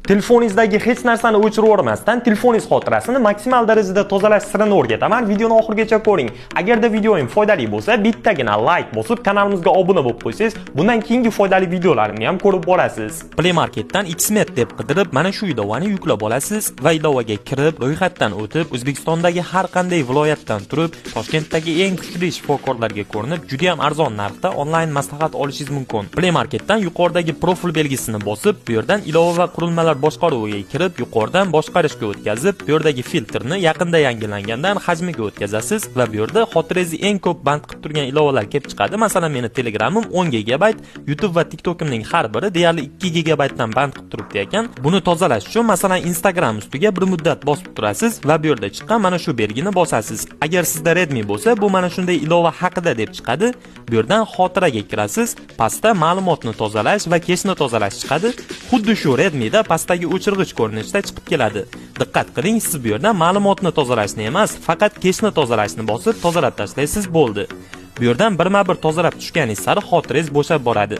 Telefoningizdagi hech narsani o'chirib yubormasdan telefoningiz xotirasini maksimal darajada tozalash sirini o'rgataman. Videoni oxirigacha ko'ring. Agarda videoim foydali bo'lsa, bittagina like bosib, kanalimizga obuna bo'lib qo'ysangiz, bundan keyingi foydali videolarimni ham ko'rib borasiz. Play Marketdan Xmet deb qidirib, mana shu ilovani yuklab olasiz va ilovaga kirib, ro'yxatdan o'tib, O'zbekistondagi har qanday viloyatdan turib, Toshkentdagi eng kuchli shifokorlarga ko'rinib, juda ham arzon narxda onlayn maslahat olishingiz mumkin. Play Marketdan yuqoridagi profil belgisini bosib, bu yerdan ilova va qurilmalar boshqaruviga kirib, yuqoridan boshqarishga o'tkazib, bu yerdagi filtrni yaqinda yangilangandan hajmiga o'tkazasiz va bu yerda xotirangizni eng ko'p band qilib turgan ilovalar kelib chiqadi. Masalan, meni Telegramim 10 GB, YouTube va TikTokimning har biri deyarli 2 GB dan band qilib turibdi ekan. Buni tozalash uchun masalan Instagram ustiga bir muddat bosib turasiz va bu yerda chiqqan mana shu belgini bosasiz. Agar sizda Redmi bo'lsa, bu mana shunday ilova haqida deb chiqadi. Bu yerdan xotiraga kirasiz, pastda ma'lumotni tozalash va keshni tozalash chiqadi. Xuddi shu Redmi'da pastdagi o'chirg'ich ko'rinishda chiqib keladi. Diqqat qiling, siz bu yerda ma'lumotni tozalashni emas, faqat keshni tozalashni bosib tozalab tashlaysiz bo'ldi. Bu yerdan birma-bir tozalab tushganingiz sari xotirangiz bo'shab boradi.